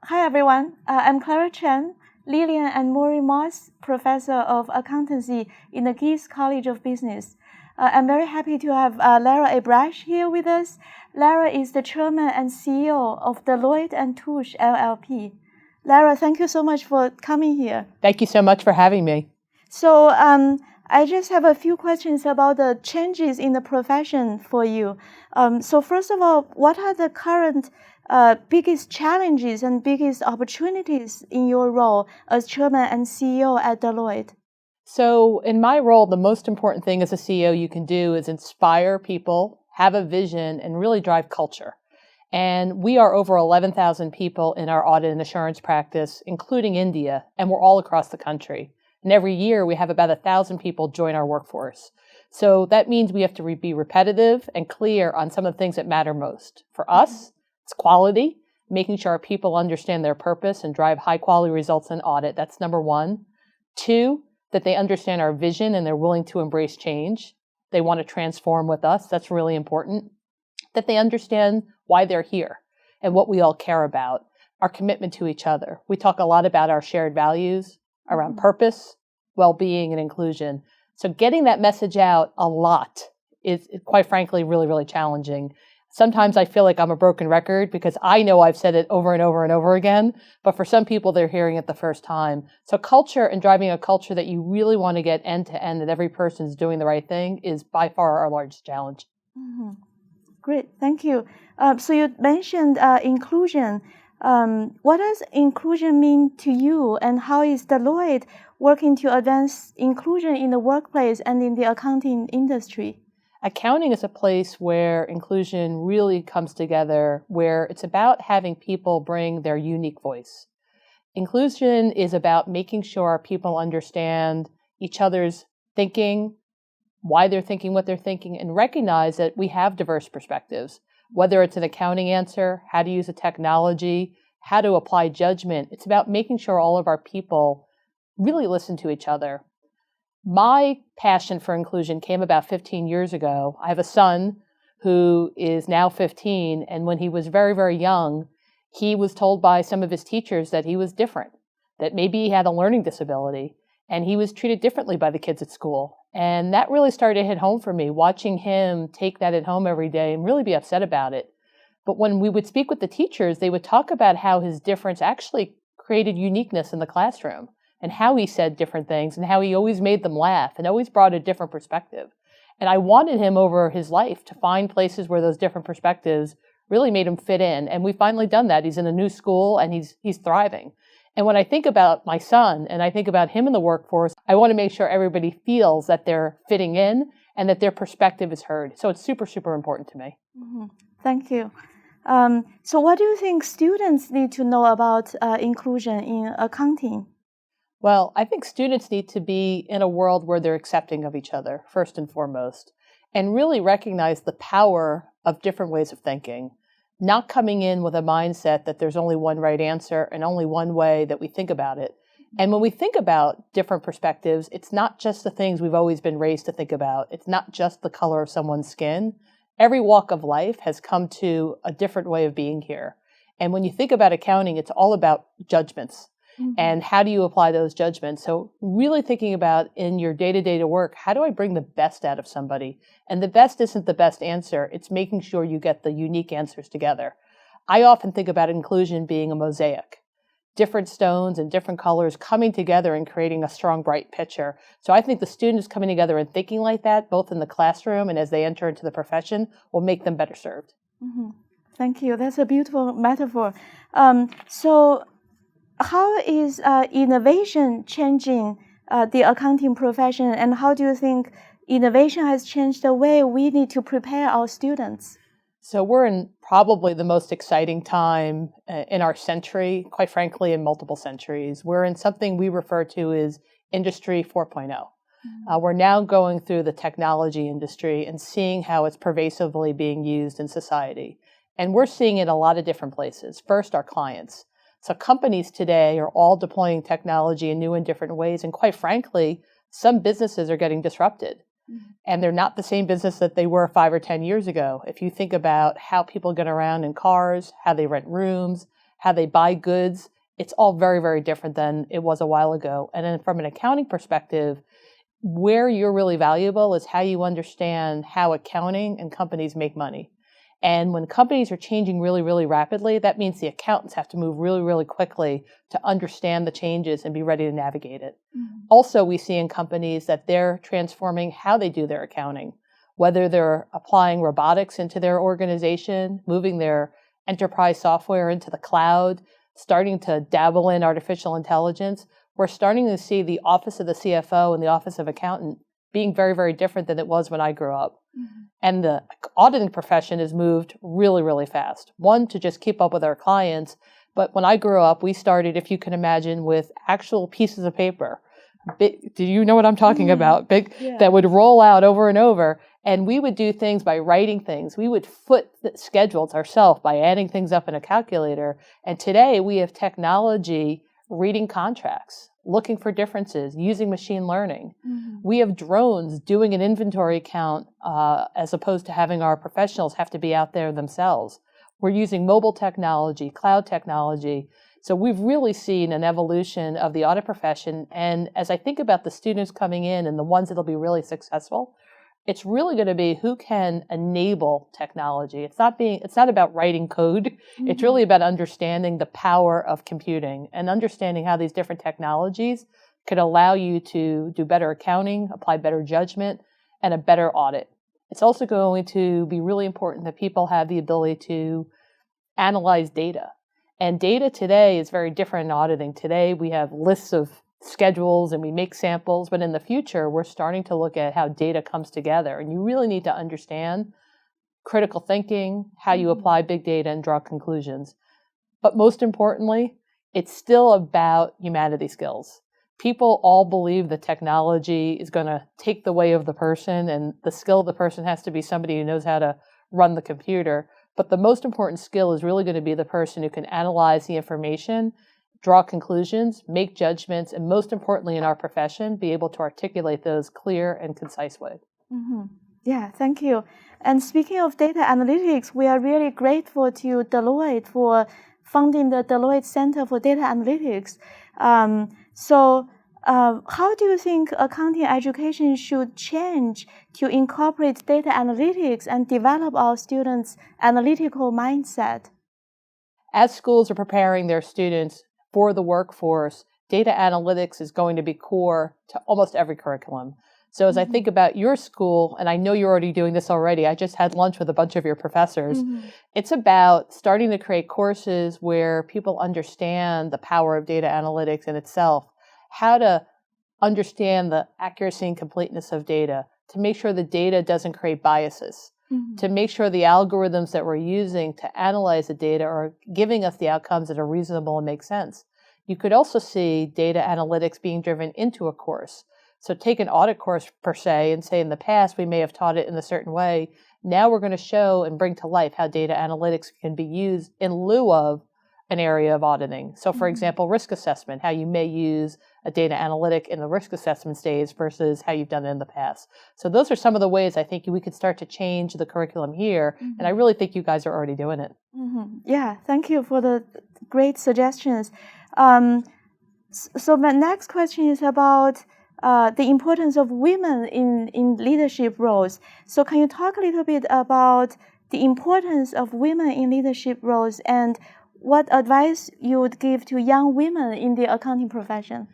Hi everyone, I'm Clara Chen, Lillian and Morrie Moss, Professor of Accountancy in the Geese College of Business. I'm very happy to have Lara Abrash here with us. Lara is the Chairman and CEO of Deloitte Touche LLP. Lara, thank you so much for coming here. Thank you so much for having me. So I just have a few questions about the changes in the profession for you. So first of all, what are the current biggest challenges and biggest opportunities in your role as Chairman and CEO at Deloitte? So in my role, the most important thing as a CEO you can do is inspire people, have a vision, and really drive culture. And we are over 11,000 people in our audit and assurance practice, including India, and we're all across the country. And every year we have about 1,000 people join our workforce. So that means we have to be repetitive and clear on some of the things that matter most. For us, it's quality, making sure our people understand their purpose and drive high quality results in audit. That's number one. Two, that they understand our vision and they're willing to embrace change. They want to transform with us. That's really important. That they understand why they're here and what we all care about, our commitment to each other. We talk a lot about our shared values around purpose, well-being, and inclusion. So getting that message out a lot is, quite frankly, really, really challenging. Sometimes I feel like I'm a broken record because I know I've said it over and over and over again, but for some people, they're hearing it the first time. So culture and driving a culture that you really want to get end to end, that every person's doing the right thing, is by far our largest challenge. Mm-hmm. Great, thank you. So you mentioned inclusion. What does inclusion mean to you, and how is Deloitte working to advance inclusion in the workplace and in the accounting industry? Accounting is a place where inclusion really comes together, where it's about having people bring their unique voice. Inclusion is about making sure our people understand each other's thinking, why they're thinking what they're thinking, and recognize that we have diverse perspectives. Whether it's an accounting answer, how to use a technology, how to apply judgment, it's about making sure all of our people really listen to each other. My passion for inclusion came about 15 years ago. I have a son who is now 15, and when he was very, very young, he was told by some of his teachers that he was different, that maybe he had a learning disability, and he was treated differently by the kids at school. And that really started to hit home for me, watching him take that at home every day and really be upset about it. But when we would speak with the teachers, they would talk about how his difference actually created uniqueness in the classroom, and how he said different things, and how he always made them laugh and always brought a different perspective. And I wanted him over his life to find places where those different perspectives really made him fit in. And we've finally done that. He's in a new school and he's thriving. And when I think about my son and I think about him in the workforce, I want to make sure everybody feels that they're fitting in and that their perspective is heard. So it's super, super important to me. Mm-hmm. Thank you. So what do you think students need to know about inclusion in accounting? Well, I think students need to be in a world where they're accepting of each other, first and foremost, and really recognize the power of different ways of thinking, not coming in with a mindset that there's only one right answer and only one way that we think about it. And when we think about different perspectives, it's not just the things we've always been raised to think about. It's not just the color of someone's skin. Every walk of life has come to a different way of being here. And when you think about accounting, it's all about judgments. Mm-hmm. And how do you apply those judgments? So really thinking about in your day-to-day to work, how do I bring the best out of somebody? And the best isn't the best answer. It's making sure you get the unique answers together. I often think about inclusion being a mosaic, different stones and different colors coming together and creating a strong, bright picture. So I think the students coming together and thinking like that, both in the classroom and as they enter into the profession, will make them better served. Mm-hmm. Thank you. That's a beautiful metaphor. So how is innovation changing the accounting profession, and how do you think innovation has changed the way we need to prepare our students? So we're in probably the most exciting time in our century, quite frankly, in multiple centuries. We're in something we refer to as Industry 4.0. Mm-hmm. We're now going through the technology industry and seeing how it's pervasively being used in society. And we're seeing it in a lot of different places. First, our clients. So companies today are all deploying technology in new and different ways. And quite frankly, some businesses are getting disrupted. Mm-hmm. And they're not the same business that they were 5 or 10 years ago. If you think about how people get around in cars, how they rent rooms, how they buy goods. It's all very, very different than it was a while ago. And then from an accounting perspective, where you're really valuable is how you understand how accounting and companies make money. And when companies are changing really, really rapidly, that means the accountants have to move really, really quickly to understand the changes and be ready to navigate it. Mm-hmm. Also, we see in companies that they're transforming how they do their accounting, whether they're applying robotics into their organization, moving their enterprise software into the cloud, starting to dabble in artificial intelligence. We're starting to see the office of the CFO and the office of accountant being very, very different than it was when I grew up. Mm-hmm. And the auditing profession has moved really, really fast. One, to just keep up with our clients. But when I grew up, we started, if you can imagine, with actual pieces of paper. Do you know what I'm talking about? That would roll out over and over. And we would do things by writing things. We would foot the schedules ourselves by adding things up in a calculator. And today we have technology reading contracts, looking for differences, using machine learning. Mm-hmm. We have drones doing an inventory count as opposed to having our professionals have to be out there themselves. We're using mobile technology, cloud technology. So we've really seen an evolution of the audit profession. And as I think about the students coming in and the ones that'll be really successful, it's really going to be who can enable technology. It's not about writing code. Mm-hmm. It's really about understanding the power of computing and understanding how these different technologies could allow you to do better accounting, apply better judgment, and a better audit. It's also going to be really important that people have the ability to analyze data. And data today is very different in auditing. Today we have lists of schedules and we make samples, but in the future, we're starting to look at how data comes together. And you really need to understand critical thinking, how you apply big data and draw conclusions. But most importantly, it's still about humanity skills. People all believe that technology is going to take the way of the person, and the skill of the person has to be somebody who knows how to run the computer. But the most important skill is really going to be the person who can analyze the information, draw conclusions, make judgments, and most importantly in our profession, be able to articulate those clear and concise way. Mm-hmm. Yeah, thank you. And speaking of data analytics, we are really grateful to Deloitte for funding the Deloitte Center for Data Analytics. How do you think accounting education should change to incorporate data analytics and develop our students' analytical mindset? As schools are preparing their students for the workforce, data analytics is going to be core to almost every curriculum. So as I think about your school, and I know you're already doing this already, I just had lunch with a bunch of your professors. It's about starting to create courses where people understand the power of data analytics in itself, how to understand the accuracy and completeness of data, to make sure the data doesn't create biases, to make sure the algorithms that we're using to analyze the data are giving us the outcomes that are reasonable and make sense. You could also see data analytics being driven into a course. So take an audit course per se and say in the past we may have taught it in a certain way. Now we're going to show and bring to life how data analytics can be used in lieu of an area of auditing. So for example, risk assessment, how you may use a data analytic in the risk assessment stage versus how you've done it in the past. So those are some of the ways I think we could start to change the curriculum here. And I really think you guys are already doing it. Yeah, thank you for the great suggestions. So my next question is about the importance of women in leadership roles. So can you talk a little bit about the importance of women in leadership roles and what advice you would give to young women in the accounting profession?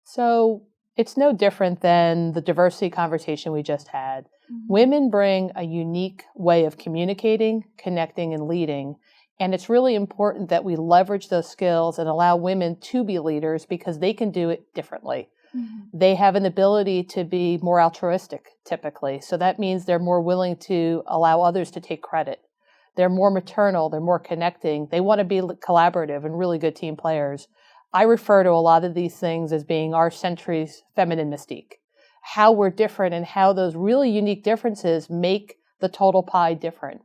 So it's no different than the diversity conversation we just had. Women bring a unique way of communicating, connecting, and leading. And it's really important that we leverage those skills and allow women to be leaders because they can do it differently. They have an ability to be more altruistic, typically. So that means they're more willing to allow others to take credit. They're more maternal. They're more connecting. They want to be collaborative and really good team players. I refer to a lot of these things as being our century's feminine mystique, how we're different and how those really unique differences make the total pie different.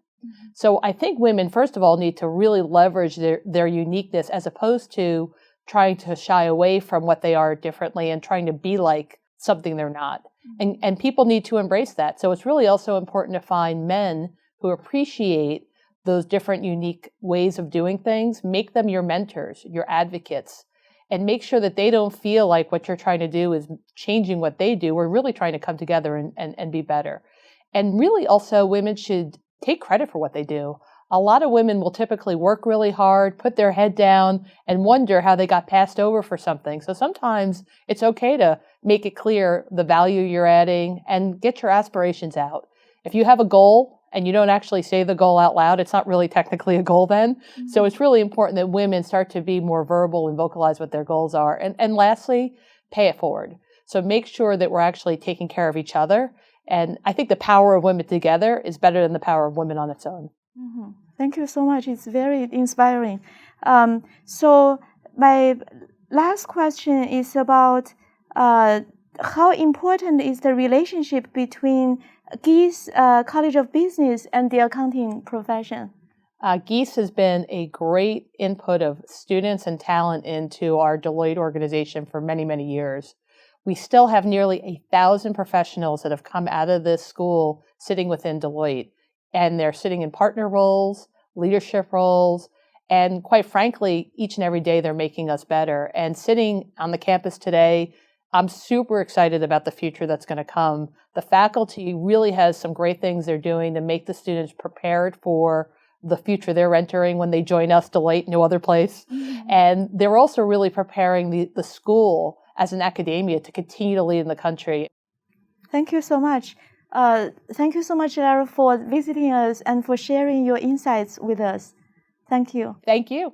So I think women, first of all, need to really leverage their uniqueness as opposed to trying to shy away from what they are differently and trying to be like something they're not. And people need to embrace that. So it's really also important to find men who appreciate those different unique ways of doing things, make them your mentors, your advocates, and make sure that they don't feel like what you're trying to do is changing what they do. We're really trying to come together and be better. And really also women should take credit for what they do. A lot of women will typically work really hard, put their head down, and wonder how they got passed over for something. So sometimes it's okay to make it clear the value you're adding and get your aspirations out. If you have a goal and you don't actually say the goal out loud, it's not really technically a goal then. Mm-hmm. So it's really important that women start to be more verbal and vocalize what their goals are. And lastly, pay it forward. So make sure that we're actually taking care of each other. And I think the power of women together is better than the power of women on its own. Mm-hmm. Thank you so much. It's very inspiring. So my last question is about how important is the relationship between Geese College of Business and the accounting profession? Geese has been a great input of students and talent into our Deloitte organization for many, many years. We still have nearly 1,000 professionals that have come out of this school sitting within Deloitte, and they're sitting in partner roles, leadership roles, and quite frankly, each and every day they're making us better. And sitting on the campus today, I'm super excited about the future that's going to come. The faculty really has some great things they're doing to make the students prepared for the future they're entering when they join us, Deloitte, no other place. Mm-hmm. And they're also really preparing the school as an academia to continue to lead in the country. Thank you so much. Thank you so much, Lara, for visiting us and for sharing your insights with us. Thank you. Thank you.